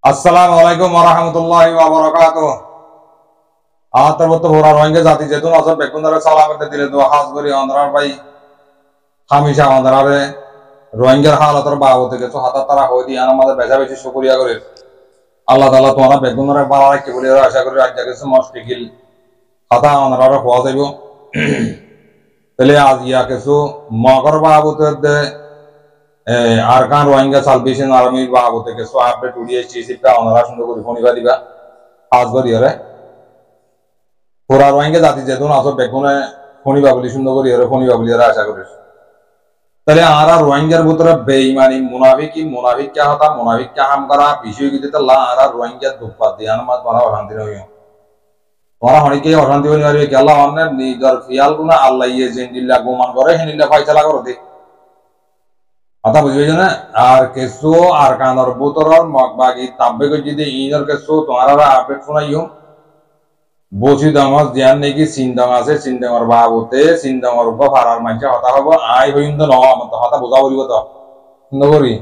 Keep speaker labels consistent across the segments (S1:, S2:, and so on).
S1: আসসালামু আলাইকুম ওয়া রাহমাতুল্লাহি ওয়া বারাকাতুহু। আতাবত হোরা রোহিঙ্গা জাতি যেতুন আসব বেকুনদারে সালামতে দিলে দোয়া খাস করি অন্ধ্রার ভাই হামিশা অন্ধ্রারে রোহিঙ্গার হালতর বাবতে কিছু হাতা তারা হই দি আমাদের বেজা বেশি শুকরিয়া করি আল্লাহ তাআলা তোমরা বেকুনদারে বালা রাখি বলি আশা করি আজ কিছু মুশকিল হাতা অন্ধ্রারে হওয়া যাইব। তাহলে আজ ইয়া কিছু মগর বাবতে দে আরকান রোহিঙ্গা সালভেশন আর্মির বাবতে কিছু আপডেট উড়িয়েছি সেটা অন্ধ্রা সুন্দর করে ফোনিবা দিবা আজ করিয়ারে পুরা রোহিঙ্গা জাতি যেতুন আসব বেগুনে ফোনিবা বলি সুন্দর করি ফোনিবা বলি আশা করি। তাহলে আরা রোহিঙ্গার ভিতরে বেঈমানি মুনাফিক কে হতা মুনাফিক কে হাম করা বিষয় কি যেটা লা আরা রোহিঙ্গা দুপা দিয়ে আনমাত বড় অশান্তি নয় ওরা অনেকে অশান্তি হয়ে যাবে কি আল্লাহ অন্য নিজের ফিয়াল গুনা আল্লাহ ইয়ে জিন্দিল্লা গোমান করে হেনিল্লা ফাইসালা করে দে কথা বুঝবে না। আর কিছু আর কানর বুতরর মগবাগি তাব্বে যদি ইনর কিছু তোমারা আপডেট শোনাইও বসি ডাঙর জ্ঞান নাকি চিন্তাং আছে চিন্তাঙর বাবতে চিন্তাঙর উপর ফারার মানুষ হতা হব আই হইম তো নয় আমার তো হতা বোঝা করিব তো সুন্দর করি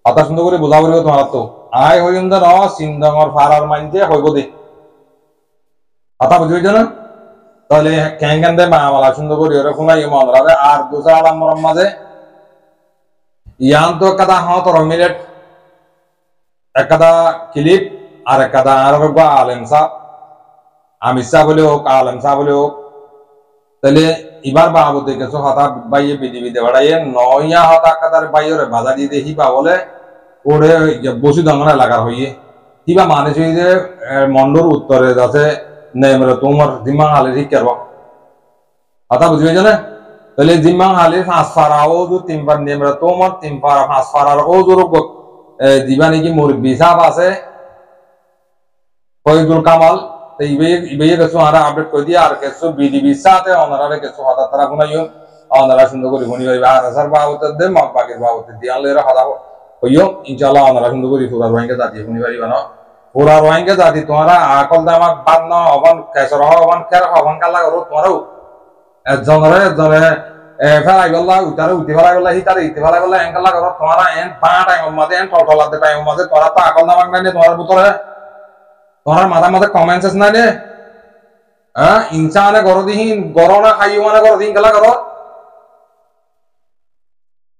S1: হতা সুন্দর করে বোঝা করিব তোমার তো আই হইম তো নয় চিন্তাঙর ফারার মানুষে হইব দে হতা বুঝবে না। তাহলে কেন কেন দে মামালা সুন্দর করি ওরা শোনাই মনরারে আর দুসা আলামর মাঝে ইয়ান তো একটা হত মিলেট একটা ক্লিপ আর একটা আর আলেম সাহ আমির সাহ বলে হোক আলম সাহ বলে হোক তাহলে এবার বাবুতে কিছু হতা বাইয়ে বিধি বাড়াইয়ে নয়া হতা কাতার বাইরে বাধা দিয়ে দেখি বা বলে ওরে বসু দঙ্গনা এলাকার হইয়ে কিবা মানুষ যে মন্ডর উত্তরে যাচ্ছে নেমরে তোমার জিম্মাং হালে ঠিক করব হতা বুঝবে না। তাহলে জিম্মাং হালে ফাঁস ফারাও যে তিনবার নেমরে তোমার তিন ফারা ফাঁস ফারার ও জোর দিবা নাকি মুরব্বী সাহেব আছে ফয়জুল কামাল ইবে কিছু আরা আপডেট করে দিয়ে আর কিছু বিডিবির সাথে অনারা কিছু হঠাৎ তারা শুনাইও অনারা সুন্দর করে শুনি পাইবে আর আসার বাবতের দে মগ বাগের বাবতের দিয়ে আনলে হতা হইও ইনশাআল্লাহ অনারা সুন্দর করে পুরা রোহিঙ্গা জাতি শুনি পারিবা না পুরা রোহিঙ্গা জাতি তোমারা আকল দামাক বাদ ন অবন কেসর হবন খের হবন কালা করো তোমারও একজনে ফেলাই গল্লা উতারে উঠি ফেলাই গল্লা হিতারে ইতি ফেলাই গল্লা এঙ্কালা করো তোমারা এন পা টাইম মাঝে এন ঠলঠলাতে টাইম মাঝে তোরা তো আকল দামাক নাই তোমার ভিতরে তোমার মাথা মাথা কমেন্টস নাই রে হ্যাঁ ইনসানে করো দিহিন গরো না খাইও মানে করো দিন খেলা করো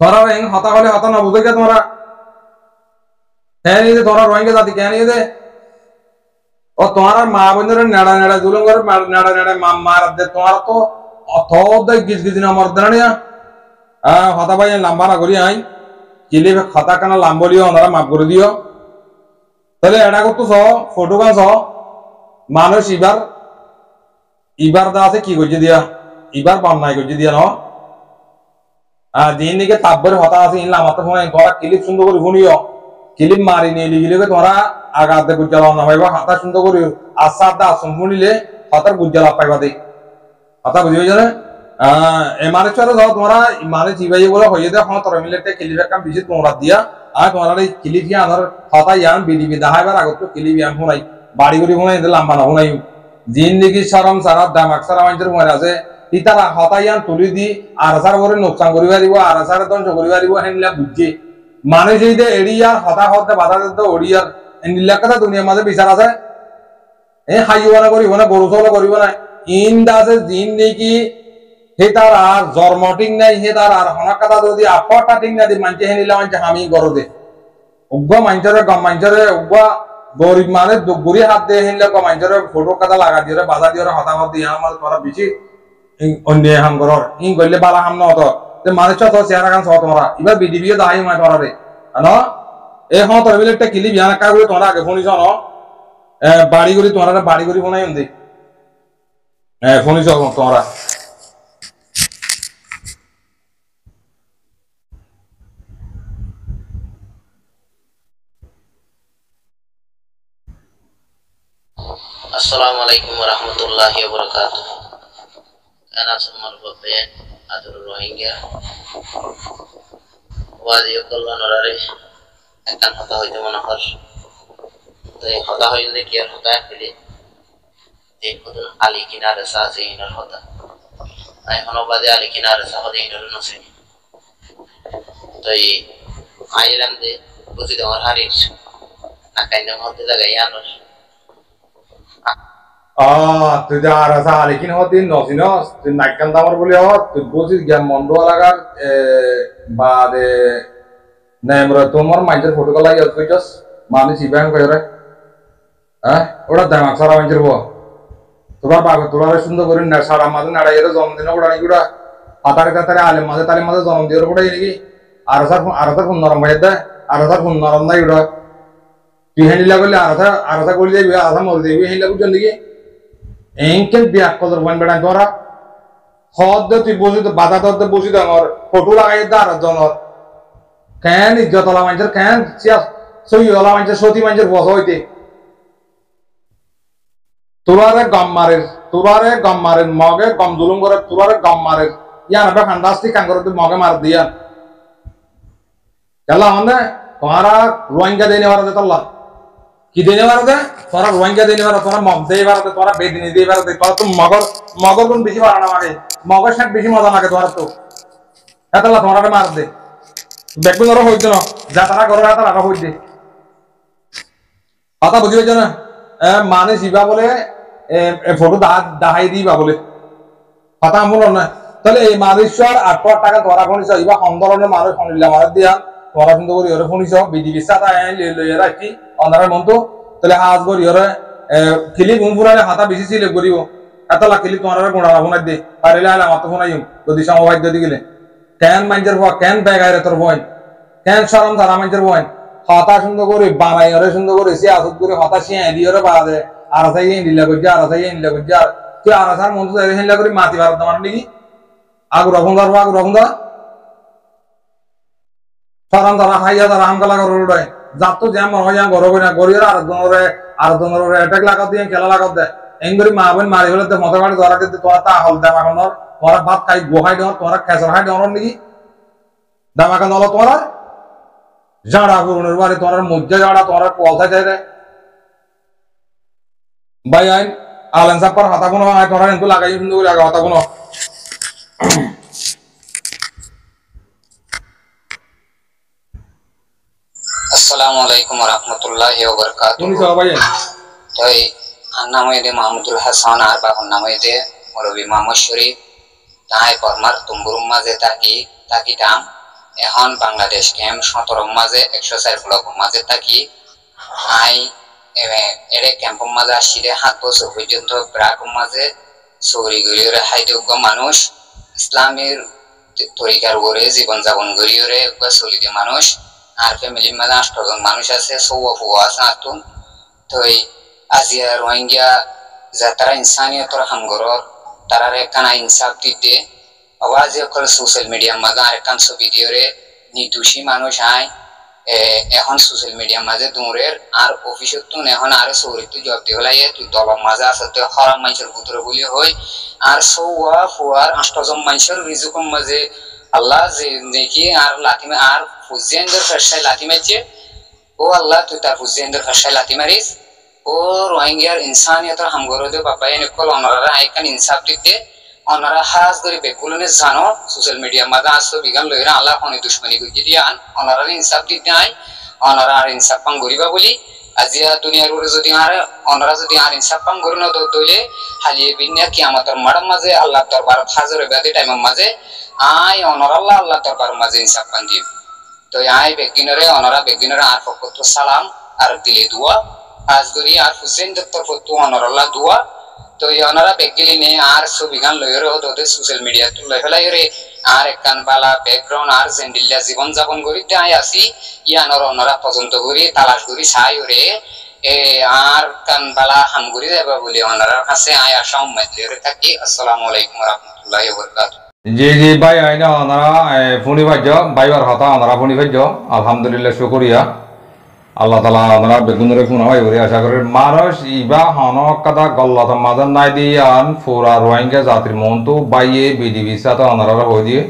S1: তোরা এং হতা হলে হতা না বুঝে গে তোমরা হ্যাঁ নিয়ে তোরা রোহিঙ্গা জাতি কেন নিয়ে দে ও তোমার মা বোনের নেড়া নেড়া জুলুম করে নেড়া নেড়া মার দে তোমার তো অত গিজ গিজ না মর দেনা নিয়া হতা ভাই লাম্বা না করি আই চিলি খাতা কানা লাম্বলিও ওনারা মাফ করে দিও। তাহলে এটা করতো ফটো গাছ মানুষ ইবার দা আছে কি করছে দিয়া ইবার বন্যায় করছে দিয়া ন দিন দিকে তাব্বরে হতা আছে ইনলা আমার তো শোনাই তোরা ক্লিপ সুন্দর করে শুনিও ক্লিপ মারি নিয়ে গেলে তোরা আগাতে গুজ্জাল না পাইবা হাতা সুন্দর করে আশা দা আসন শুনিলে হাতার গুজ্জাল পাইবা দে হাতা বুঝি হয়ে যাবে এমারে চলে যাও তোমরা মানে চিবাই বলে হয়ে দেয় হ্যাঁ তোরা মিলে ক্লিপ একটা বেশি তোমরা দিয়া আর তোমার এই ক্লিপ ইয়া আনার হতা ইয়ান বিডিবি দাহাইবার আগত তো ক্লিপ ইয়ান শুনাই বাড়ি বাড়ি শুনাই লাম্বা না শুনাই জিন্দিগি সরম সারা দামাক সারা মানুষের মনে আছে ইতারা হতা ইয়ান তুলি দি আর আসার করে নোকসান করি পারিব আর আসার ধ্বংস করি পারিব হেনলা বুঝছে মানুষ এই যে এরিয়ার হতা হতে বাধা দিতে ওড়িয়ার এনলা কথা দুনিয়ার মাঝে বিচার আছে এ হাইও না করিব না গরু চলো করিব না ইন্দা আছে জিন্দিগি হে তার আর জন্মটিং নাই হে তার আর হনাক কথা যদি আপটা টিং না দি মানছে হেনিলা মানছে আমি গরো দে উগ্র মানছরে গম মানছরে উগ্র গরিব মানে গুড়ি হাত দিয়ে হেনলে গম মানছরে ফটো কথা লাগা দিয়ে বাধা দিয়ে হতাহত দিয়ে আমার তোরা বেশি অন্যায় হাম করর ই গইলে বালা হাম ন তো মানুষ তো চেহারা কান সহ তোমরা এবার বিডিবিও দাহাই মাই তোরা রে ন এ হ্যাঁ তোরা মিলে একটা ক্লিপ ইয়ান কা করে তোমরা আগে শুনিছ ন বাড়ি করি তোমরা বাড়ি করি ফোনাই দে শুনিছ তোমরা
S2: Assalamu alaikum warahmatullahi wabarakatuh. Ana sumar babe adur Rohingya. Wadi yokolla norare ekan hota hoyte mona hor. To ei hota hoyinde ki ar hota pili. Te kodun ali kinare sa se inar hota. Ai hono bade ali kinare sa hode inar no se. To ei Ireland de buzi damar harir না কাইন্না হতে লাগাই আনস
S1: তুই যে আর আসা আলিকিন হতি নসিনস তুই নাইকান দামর বলি তুই বুঝিস জ্ঞান মন্ড লাগার বাদে নেমরে তোমার মাইজের ফটো গলা ইয়া কইছস মানুষ ইবান কইরে হ্যাঁ ওটা দামাক সারা মাইজের বো তোমার বাবা তোলারে সুন্দর করে না সারা মাঝে নাড়াইরে জন্মদিন ওটা নাকি ওটা পাতারে কাতারে আলে মাঝে জন্ম দিয়ে ওটা নাকি আর আসার ফোন নরম ভাই দে আর আসার ফোন নরম নাই ওটা তুই হ্যান্ডিলা করলে আর আসা করলে যাবি আর আসা মরে যাবি হ্যান্ডিলা বুঝছেন নাকি এনকে বিয়া কদর বন বেড়া তোরা হদ তুই বসি তো বাধা দর বসি তো আমার ফটো লাগাই দে আর জনর কেন ইজ্জত ওলা মানুষের কেন সই ওলা মানুষের সতী মানুষের বস হইতে তোরারে গম মারের মগে গম জুলুম করে তোরারে গম মারের ইয়ান আবার ফান্ডাস্টিক কাম করে তুই মগে মার দিয়া কেলা মানে তোমারা রোহিঙ্গা দেনে বারাতে তোলা কি দেনে বারাতে তোরা রোহিঙ্গা দেনে বারা তোরা মগ দেই বারাতে তোরা বেদিনী দেই বারাতে তোরা তো মগর কোন বেশি বাড়ানো লাগে মগের সাথে বেশি মজা লাগে তোরা তো এতলা তোমরা মার দে দেখবে ধরো হইতো না যা তারা করো তারা হইতে কথা বুঝি হইছে না মানে শিবা বলে ফটো দাহাই দিবা বলে কথা আমল না তাহলে এই মানুষের 8 টাকা তোরা শুনিস ইবা সন্দরণের মানুষ শুনিলে আমার দিয়া তোরা কিন্তু করি ওরে শুনিস বিডিবি সাথে লইয়ে রাখি অন্ধারের মতো তাহলে আজ করি ওরে খিলি ঘুম ফুরালে হাতা বেশি ছিলে করিব এতলা খিলি তোমার গুণা ফোনাই দে পারিলে আলে আমার তো ফোনাইম যদি সমবাদ যদি গেলে কেন মাঞ্জের ভয় কেন বেগাইরে তোর ভয় কেন সরম তারা মাঞ্জের ভয় হতা সুন্দর করে বানাই ওরে সুন্দর করে সে আসত করে হতা সে দিয়ে ওরে বাড়া দে আর আসাই নিলা করছে আর আসাই নিলা করছে আর তুই আর আসার মন তো হিলা করে মাতি ভারত আমার নাকি আগু রকম দা সরম তারা খাইয়া তারা হামকা লাগা রোডে যাত তো জ্যাম হয় যা গরো না গরিয়ের আর দনরে অ্যাটাক লাগাত দিয়ে খেলা লাগাত দে এঙ্গরি মা বোন মারি হলে তো মতো গাড়ি ধরা দিতে তোরা তা হল দাম এখন তোরা ভাত খাই গোহাই দেওয়ার তোরা খেসার খাই দেওয়ার নাকি দাম এখন হলো তোরা জাড়া করুনের বাড়ি তোর মধ্যে জাড়া তোর পলতা চাই রে ভাই আইন আলেন সাপার হাতা কোনো আয় তোরা কিন্তু লাগাই সুন্দর করে লাগা হাতা কোনো
S2: আসসালামু আলাইকুম ওয়া রাহমাতুল্লাহি ওয়া বারাকাতুহু
S1: তুমি সব ভাই
S2: তাই নাম এদে মাহমুদুল হাসান আর বাবার নাম এদে মুরব্বি মোহাম্মদ শরীফ তাই পরমার তুম্বুরুম মাঝে তাকিতাম এখন বাংলাদেশ ক্যাম্প 17 মাঝে 104 ব্লক মাঝে থাকি আই এরে ক্যাম্প মাঝে আসিরে 7 বছর পর্যন্ত ব্রাক মাঝে চৌরি গরিয়রে হাইদুগ্য মানুষ ইসলামের তরিকার উপরে জীবন যাপন গরিয়রে চলিতে মানুষ আর ফ্যামিলির মাঝে 8 জন মানুষ আছে সৌয়া ফুয়া আছে আতুন তো আজিয়া রোহিঙ্গা যারা ইনসানিয়তর হামগরর তারারে কানা ইনসাফ দিতে আওয়াজ করে সোশ্যাল মিডিয়ার মাঝে আরেকখান ছবি দিয়ে নির্দোষী মানুষ আয় এখন সোশ্যাল মিডিয়ার মাঝে দৌড়ের আর অফিসত তুন এখন আরো চৌরিতে জব্দি হলাই তুই দলের মাঝে আসতে হরাম মানুষের ভিতরে বলি হয় আর সৌয়া ফুয়ার 8 জন মানুষের রিজুকম মাঝে আল্লাহ যে দেখি আর লাতিমে আর ফুজিয়ানদের ফেরসাই লাতি মারছে ও আল্লাহ তুই তার ফুজিয়ানদের ফেরসাই লাতি মারিস ও রোহিঙ্গার ইনসানিয়তের হামগরদে বাবা এনে কল অনারা আইকান ইনসাফ দিতে অনারা হাজ করে বেকুলনে জানো সোশ্যাল মিডিয়ার মাঝে আসতো বিজ্ঞান লইরা আল্লাহ কোনে দুশ্মনী করি দিয়ে আন অনারা ইনসাফ দিতে আই অনারা আর ইনসাফ পাং করিবা বলি আজিয়া দুনিয়ার উপরে যদি আর অনারা যদি আর ইনসাফ পাং করি না দইলে হালিয়ে বিন্যা কিয়ামতের মাড় মাঝে আল্লাহ দরবার হাজরে বেদে টাইমের মাঝে আই অনারা আল্লাহ দরবার মাঝে ইনসাফ পান দিব তো আই বেগিনরে অনারা বেগিনরে আর ফকত সালাম আর দিলে দোয়া আজ করি আর হুসেন দত্তর ফটো অনারা দোয়া তো অনারা বেগিলি নে আর ছবিগান লইরে ওদে সোশ্যাল মিডিয়া তুলে ফেলাই রে আর একখান বালা ব্যাকগ্রাউন্ড আর জেন্ডিল্লা জীবন যাপন করি তাই আসি ইয়ানর অনারা পর্যন্ত করি তালাশ করি চাই রে আর কান বালা হাম করি যাবা বলে অনারা কাছে আয় আশা উম্মত লইরে থাকি আসসালামু আলাইকুম ওয়া রাহমাতুল্লাহি ওয়া বারাকাতুহু
S1: জি জি ভাই আইনা ওনারা ফোনি ভাজ্য ভাইবার হতা ওনারা ফোনি ভাজ্য আলহামদুলিল্লাহ শুকরিয়া আল্লাহ তালা ওনারা বেগুনের ফোন হয় বলে আশা করি মানুষ ইবা হনক কথা গল্লত মাদার নাই দিয়ে আন ফুরা রোহিঙ্গা জাতির মনতো বাইয়ে বিডিবি সাথে ওনারা হয়ে দিয়ে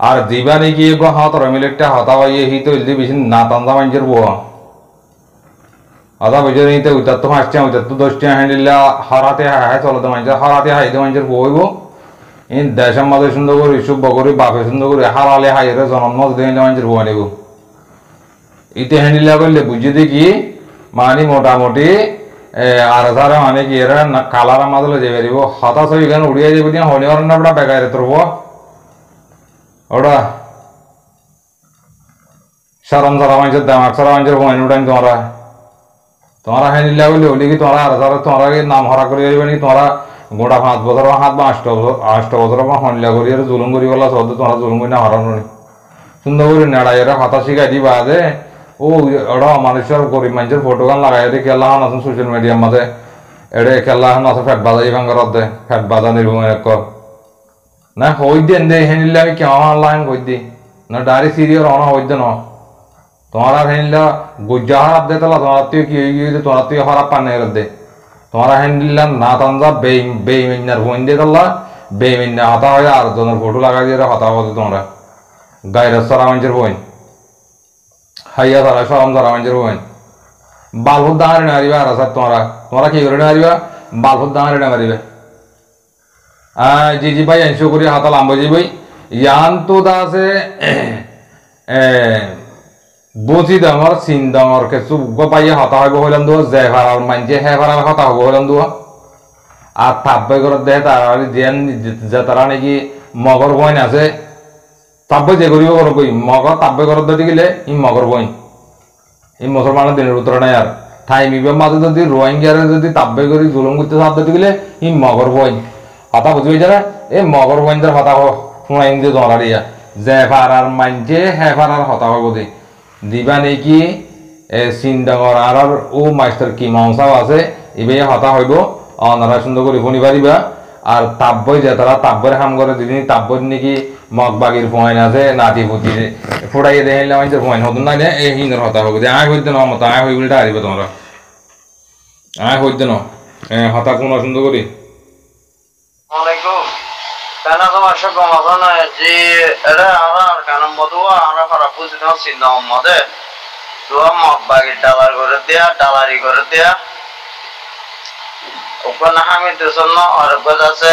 S1: আর দিবা নাকি গো হাত রমিলেকটা হতা বাইয়ে হি তো ইলদি বেশি না তান্দা মাঞ্জের বুয়া আদা বুঝে নিতে উত্তর তো 5 টা উত্তর তো 10 টা হ্যান্ডিল্লা হারাতে হায় চলতে মাঞ্জের হারাতে হাইতে মাঞ্জের বইব ইন দেশের মাঝে সুন্দর করে শুভ করে বাপে সুন্দর করে হারালে হাইরে জন্ম দেয় মাঞ্জের বুয়া নেব ইতে হ্যান্ডিলা করলে বুঝে দেখি মানে মোটামুটি আর তারা মানে কি এরা কালার আমাদের যে বেরিব হতাশ হয়ে গেল উড়িয়ে যাবে দিয়ে হনি অরণ্য ওটা বেকারে তোরব ওটা সারাম সারা মানুষের দামাক সারা মানুষের হয়নি উঠান তোমরা হ্যান্ডিলা করলে হলে কি তোমরা আর তারা তোমরা নাম হরা করে যাবে নি তোমরা গোটা 5 বছর হাত বা 8 বছর হ্যান্ডিলা করি আর জুলুম করি বলা সদ তোমরা জুলুম করি না হারানো নি সুন্দর করে নেড়াই এরা হতা শিখাই দিবা দে ও ওটা মানুষের গরিব মানুষের ফটো গান লাগাই দিয়ে খেলা হন আছে সোশ্যাল মিডিয়ার মাঝে এটা খেলা হন আছে ফ্যাট বাজাই ভাঙ্গার দে ফ্যাট বাজা নির্ভর না হই দেন দে হেনিলে আমি কেমন অনলাইন কই দি না ডাইরে সিরিয়াল অন হই দেন তোমার হেনিলা গুজ্জা হারাপ দে তালা তোমার তুই কি হয়ে গিয়ে তোমার তুই হারাপ পানে দে তোমার হেনিলা না তানজা বেইমিনার বোন দিয়ে তালা বেইমিনা হতা হয় আর জনের ফটো লাগাই দিয়ে হতা হতে তোমরা গায়ের সারা মানুষের বোন হাইয়া তারা সরম তারা মানুষের বোন বালহুদ দাঁড়ে না মারিবা আর স্যার তোমরা কি করে না মারিবা বালহুদ দাঁড়ে না মারিবে জি ভাই এনশো করি হাতা লাম্ব জি ভাই ইয়ান তো আছে বুঝি ডাঙর চিন ডাঙর কিছু পাইয়ে হতা হইব হইলাম দো যে ভাড়ার মানছে হে ভাড়ার হতা হব হইলাম দো আর তাব্বাই করে দেয় তারা যে তারা নাকি মগর বইন আছে তাব্বাই যে করিব করো কই মগর তাব্বাই করে দিতে গেলে ই মগর বইন এই মুসলমানের দিনের উত্তর নাই আর ঠাই মিবের মাঝে যদি রোহিঙ্গারে যদি তাব্বাই করি জুলুম করতে সাপ দিতে গেলে ই মগর বইন হতা বুঝি যারা এই মগর বইনদের হতা শোনাই দিয়ে জমা দিয়া যে ভাড়ার মানছে হে ভাড়ার হতা হব দিবা নাকি চিন ডাঙর আর ও মাস্টার কি মাংসাও আছে এবার হতা হইব অনারা সুন্দর করে শুনি পারিবা আর তাব্বই যে তারা তাব্বর হাম করে দিদিন তাব্বর নাকি মগবাগির ফোন আছে নাতি পুতি ফুটাইয়ে দেখলে মানুষের ফোন হতো না এই হিন্দর হতা হবে আয় হইতে না মতো আয় হই বলে হারিবে তোমরা আয় হইতে না হতা কোন সুন্দর করি
S3: কেন তোমার সব মজা নয় যে এটা আমার কেন মধুয়া আমরা খারাপ বুঝি না চিন্তা মধ্যে তোমার মগবাগির ডালার করে দেয়া ডালারি করে দেয়া ওখানে হামিদের জন্য অরগত আছে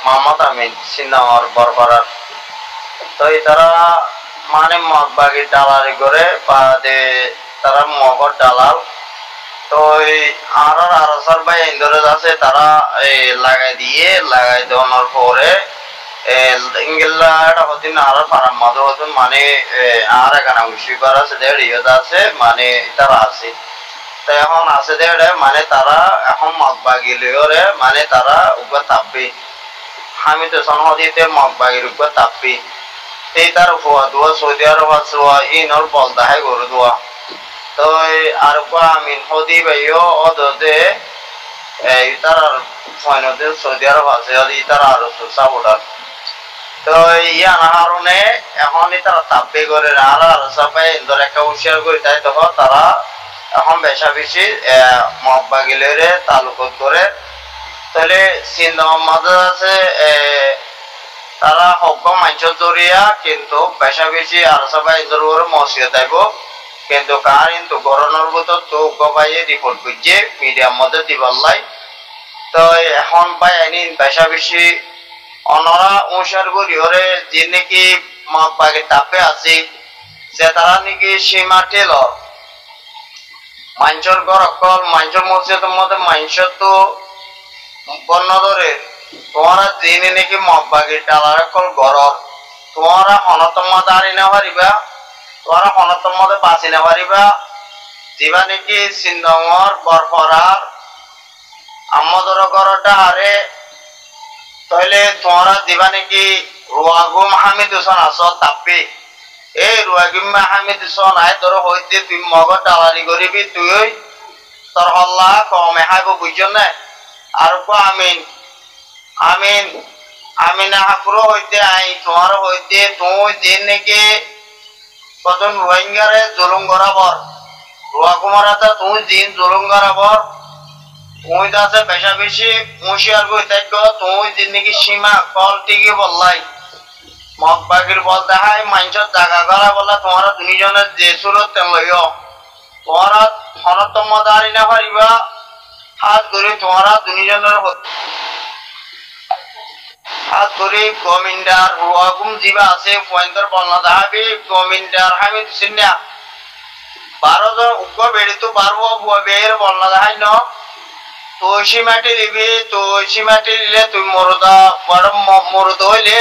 S3: মোহাম্মদ আমিন সিন্নামর বরপাড়ার তো তারা মানে মগবাগির ডালারি করে বা তারা মগর ডালাল তো আর আরসার ভাই ইন্দোরেজ আছে তারা লাগাই দেওয়ানোর পরে ইংল্লা হতিন আর ফারাম মতো হতুন মানে আর এখানে মুশিবার আছে দেড় ইয়ত আছে মানে তারা আছে তো এখন আছে দেড় মানে তারা এখন মগবাগিলে মানে তারা উপর তাপবি আমি তো সনহদিতে মগবাগির উপর তাপবি এই তার ফোয়া দোয়া সৌদি আরব আছে ইনর বলদাহে গরু দোয়া তো আর আমিন হদি ভাইও অদতে তার ফয়নতে সৌদি আরব আছে তার আরো সাপোর্টার তো ইয়া না কারণে এখন তারা তাপবে করে আর সবাই ধর একটা উৎসাহ করে তাই তখন তারা এখন বেশা বেশি মগবাগিলের তালুকত করে তাহলে সিন্ধ মাঝে আছে তারা হক মাঞ্চর জড়িয়া কিন্তু বেশা বেশি আর সবাই ধর মসিয়ে থাকব কিন্তু কার কিন্তু গরনের ভিতর তো গবাইয়ে রিপোর্ট করছে মিডিয়ার মধ্যে দিবার লাই তো এখন পাই আইনি বেশা বেশি অনরা অনুসার করি ওরে যে নাকি মগবাগের তাপে আছে সে তারা নাকি সীমা টেল মাঞ্চর ঘর অকল মাঞ্চর মসজিদের মধ্যে মাঞ্চর তো বন্য ধরে তোমরা জেনে নাকি মগবাগের ডালার অকল ঘর তোমরা হনতম দাঁড়ি না পারিবা তোমরা হনতম মধ্যে বাঁচি না পারিবা যেবা নাকি সিন্ধমর বরফরার আমাদের ঘরটা আরে তাহলে তোমরা দিবা নাকি রুয়াগুম হামিদ হোসেন আস তাপি এই রুয়াগুম হামিদ হোসেন আয় তোর হইতে তুই মগর ডালারি করিবি তুই তোর হল্লা কমে হাইব বুঝছ না আর আমিন আমিন আমিন হাকুরো হইতে আই তোমার হইতে তুই দিন নাকি কত রোহিঙ্গারে জুলুম করাবর রুয়াগুমারাতে তুই দিন জুলুম করাবর তুই আছে বেশা বেশি মুশিয়ার গই থাকব তুই জিন্দেগি সীমা কল টিকে বললাই মগবাগির বল দেখাই মাইনসর জায়গা করা বলা তোমরা দুইজনের যে সুরত লইও তোমরা হনতম দাঁড়ি না পারিবা হাত ধরে তোমরা দুইজনের হাত ধরে গমিন্দার রুয়াগুম জিবা আছে পয়েন্টার বলনা দেখাবি গমিন্দার হামিদ সিন্না 12 জন উগ্র বেড়ি তো 12 বের বলনা দেখাই ন তুলসী মাটি দিবি তুলসী মাটি দিলে তুই মরদা বড় মরদ হইলে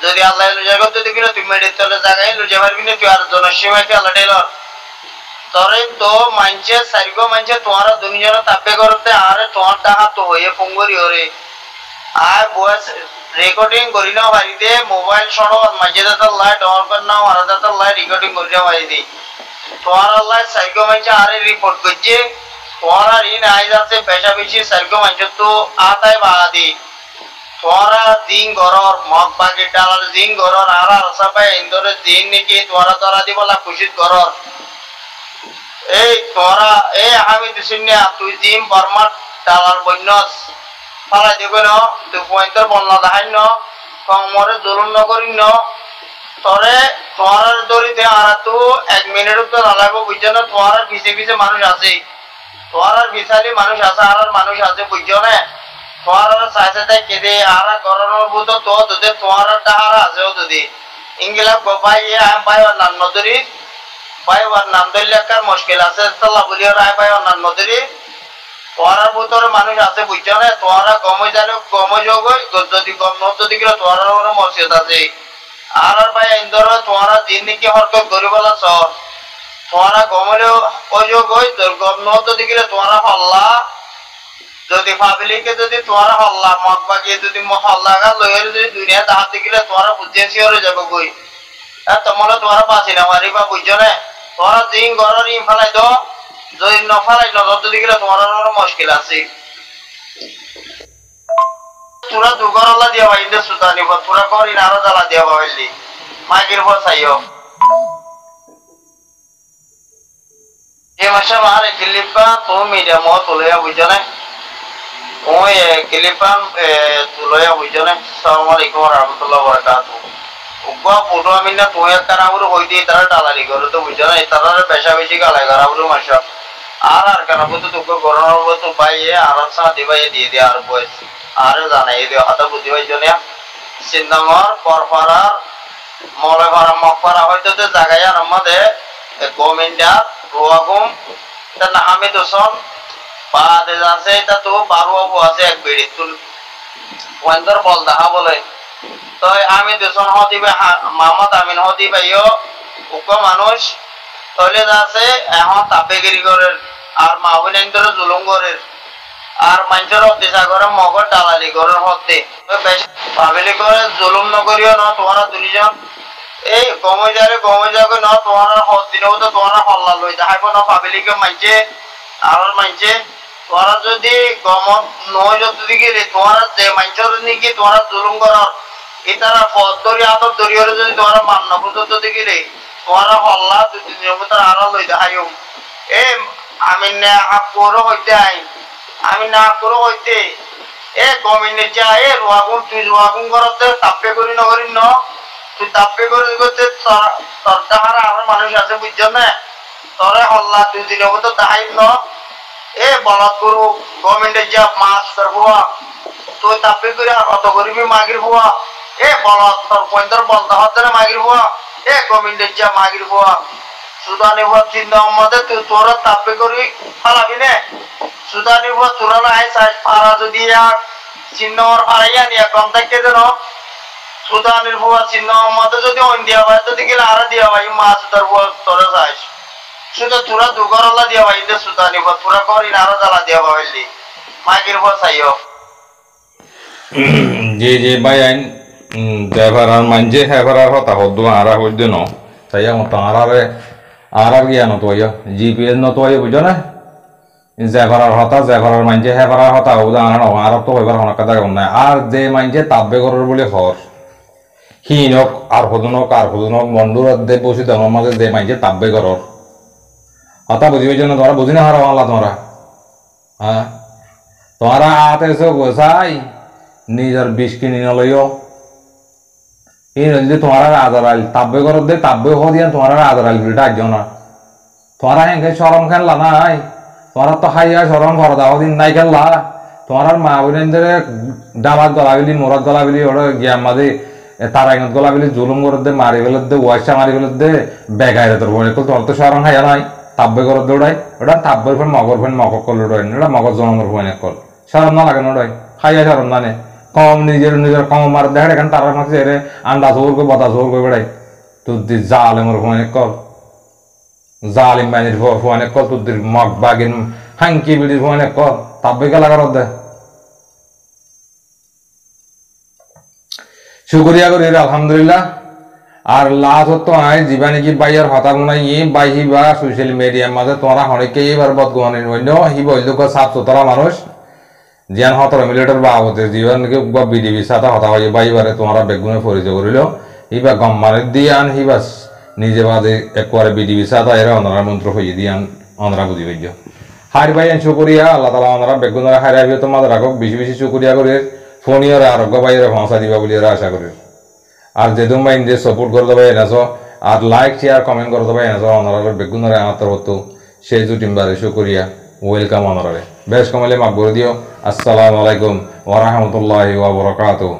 S3: যদি আল্লাহ জায়গা যদি কিনা তুই মেডির তলে জায়গায় লুজে পারবি না তুই আর জনসীমাকে আল্লাহ টেলর তরে তো মানছে সারিগো মানছে তোমার দুনিয়ার তাপে করতে আরে তোমার টাকা তো হয়ে পুঙ্গরি হরে আর বয়স রেকর্ডিং করি না বাড়িতে মোবাইল সরো মাঝে দাদার লাইট অন কর নাও আর দাদার লাইট রেকর্ডিং করি না বাড়িতে তোমার আল্লাহ সারিগো মানছে আরে রিপোর্ট করছে তোমার আর ইন আই যাচ্ছে পেশা বেশি সারিগো মানছে তো আতায় বাদি তোমারা দিন গরর মগ বাকি ডালার দিন গরর আর রসাপায় ইন্দোরের দিন নাকি তোমারা তোরা দিবলা খুশিত গরর এই তোরা এই আমি দিছিনা তুই দিন বর্মা ডালার বন্যস ফালাই দিব ন তুই পয়েন্টের বন্যা দেখাই ন কমরে জরুর নকরি ন তরে তোমার দড়িতে আর তো 1 মিনিট তো লাগবো বুঝছো না তোমার পিছে পিছে মানুষ আছে তোমার বিশালি মানুষ আছে আর মানুষ আছে বুঝছো না তোমার চাইছে তাই কেদে আর গরমের ভূত তো তোদের তোমার টাহারা আছে যদি ইংলা ভাই ভাই নাম নদরি ভাই ওর নাম ধরলে একটা মুশকিল আছে তাল্লা বলি রায় ভাই ওর নাম নদরি তোমার ভিতরে মানুষ আছে বুঝছো না তোমারা গমে জানো গমে যোগ যদি গম নদী গেলে তোমার মসজিদ আছে আর ভাই ইন্দোর তোমারা দিন নাকি হরকত গরিবালা সর তোমারা গমেলেও অযোগ হই তোর গম নদী গেলে তোমারা হল্লা যদি পাবলিকে যদি তোমারা হল্লা মত বাগিয়ে যদি হল্লা গা লইয়ে যদি দুনিয়া তাহাতে গেলে তোমারা বুঝে শিওরে যাবো গই আর তোমরা তোমারা পাচ্ছি না মারিবা বুঝছো না তোরা দিন ঘরের ইম ফেলাই দো যদি ন ফেলাই যদি গেলে তোমার মুশকিল আছে তোরা দুগরলা দিয়া বাইন্দে সুতানি তোরা করি না আরো জ্বালা দিয়া বাইলি মাগির পর চাইও এই মাসে মার ক্লিপা তো মিডিয়াম তুলে বুঝছো না ওই ক্লিপা তুলে বুঝছো না আসসালামু আলাইকুম ওয়া রাহমাতুল্লাহি ওয়া বারাকাতুহু উগ্র ফুটো আমি না তুই একটা নামুর হইতে তারা টালারি করে তো বুঝছো না তারা পেশা বেশি গালাই গারাবুর মাসা আর কেন বলতো তোকে গরমের মতো পাইয়ে আর সাথে পাইয়ে দিয়ে আর বয়স আর জানাই দিয়ে হাতে বুদ্ধি হয়েছে না সিন্দামর পরপাড়ার মলে পাড়া মকপাড়া হয়তো তো জায়গায় আমাদের গভর্নমেন্টার রোয়াগুম তার না হামিদ হোসেন বাদে আছে এটা তো 12 আছে এক বেড়ি তুল ওয়ান্ডার বল দেখা বলে তো আমি দেশন হদিবে মোহাম্মদ আমিন হদিবে ইও উগ্র মানুষ তলে আছে এখন তাপেগিরি করে আর মাহবুবেন্দ্র জুলুম করে আর মানুষের অত্যাচার করে মগর টালালি করে হতে পাবলিক করে জুলুম নকরিও ন তোমার দুজন এই গমে যাবে ন তোমার হদ দিনেও তো তোমার হল্লা লই দেখাইব ন পাবলিকে মানছে আর মানছে তোরা যদি গমত নয় যদি গেলে তোমার যে মানুষের নাকি তোমার জুলুম করার এটারা পথ ধরি আতর ধরিয়ে যদি তোমার মান্য পর্যন্ত গেলে তোমার হল্লা 2-3 দিনের ভিতর আরো লই দেখাইও এ আমি না করো হইতে আই আমি না করো হইতে এ গমিনে যা এ রোয়াগুন তুই রোয়াগুন করতে তাপে করি নগরি ন তুই তাপে করি করতে তোর টাহারা আমার মানুষ আছে বুঝছো না তোরে হল্লা 2 দিনের ভিতর দেখাই ন এ বলত করু গভর্নমেন্টের যা মাছ তোর হওয়া তুই তাপে করে আর অত করিবি মাগির হওয়া এ বলত তোর পয়েন্টার বলতে হচ্ছে না মাগির হওয়া এ গভর্নমেন্টের যা মাগির হওয়া সুদানি হওয়া চিন্তা মধ্যে তুই তোরা তাপে করি ফালাবি না সুদানি হওয়া তোরা নাই সাইজ ফারা যদি আর চিহ্ন ফারাইয়া নিয়ে কম থাকতে দেন সুদানির হওয়া চিহ্ন মধ্যে যদি অন্য দিয়া হয় যদি গেলে আরো দিয়া হয় মাছ তোর হওয়া তোরা চাইস শুধু তোরা দুগরলা দিয়া ভাই দে সুদানি বা তোরা করি না আরো জ্বালা দিয়া ভাইলি মাগির পর চাইও
S1: যে ভাই আইন ড্রাইভার আর মানজে হেভার আর হতা হদ্দু আরা হইদে ন চাইয়া মত আর গিয়া ন তোয় জিপিএস ন তোয় বুঝো না ড্রাইভার আর হতা ড্রাইভার আর মানজে হেভার আর হতা হদু আর তো হইবার হন কথা কম না আর যে মানজে তাববে করর বলে হর হিনক আর হদুনক বন্ধুর দে বসে দেওয়ার মাঝে যে মানজে তাববে করর হতা বুঝিবে জন্য তোমরা বুঝি না হারা আল্লাহ তোমরা হ্যাঁ তোমরা আতে এসে গোসাই নিজের বিষ কিনে নলইও এই যদি তোমরা আদার আইল তাব্বে করো দে তাব্বে হো দিয়া তোমরা আদার আইল বিলটা আজ না তোমরা হেঁকে সরম খেললা নাই তোমরা তো হাইয়া সরম ঘর দাও দিন নাই খেললা তোমার মা বোনেদের ডামাত গলা বিলি মোরাত গলা বিলি ওরা গিয়া মাঝে তারা ইনত গলা বলে জুলুম করে দে মারি ফেলে দে ওয়াইসা মারি ফেলে দে বেগাইরে তোর বোন কল তোর তো সারং হাইয়া নাই তাব্বে করে দৌড়াই ওটা তাব্বের ফোন মগর কল উড়াই ওটা মগর জনমর ফোন কল সারম না লাগে ওড়াই খাইয়া সারম না নে কম নিজের কম মার দেখে এখানে তার মাঝে এরে আন্ডা জোর করে বতা জোর করে বেড়াই তোর দি জালেমর ফোন কল জালিম বাহিনীর ফোন কল তোর দি মগ বাগিন হাঙ্কি বিড়ির ফোন কল তাব্বে গেলা কর দে শুকরিয়া করি আলহামদুলিল্লাহ আর লাভ হতো আয় জীবানি কি বাইয়ার হতাম নাই বাইহি বা সোশ্যাল মিডিয়ার মাঝে তোমরা অনেকে এবার বদগুমানি অন্য হি বলল সাত সুতরা মানুষ জিয়ান 17 মিলিটার বাবতে জীবনকে বা বিডিবি সাথে হতা হয়ে বাইবারে তোমরা বেগুনে পরিচয় করিল হিবা গম মারে দিয়ান হিবাস নিজে বাদে একবারে বিডিবি সাথে এরা অনারা মন্ত্র হয়ে দিয়ান অনারা বুঝি পাইজ হার বাইয়ান শুকরিয়া আল্লাহ তালা অনারা বেগুনরা হারাইবে তোমাদের রাখক বেশি বেশি শুকরিয়া করে ফোনিয়র আরোগ্য বাইরে ভাষা দিবা বলে আশা করি আর যেদুম বাইন যে সাপোর্ট করে দেবে এনেছো আর লাইক শেয়ার কমেন্ট করে দেবে এনেছো অনারা বেগুনরা আমার তরফ সেই জুটিমবারে শুকরিয়া ওয়েলকাম অনারে বেশ কমালে মাফ করে দিও আসসালামু আলাইকুম ওয়া রাহমাতুল্লাহি ওয়া বারাকাতুহু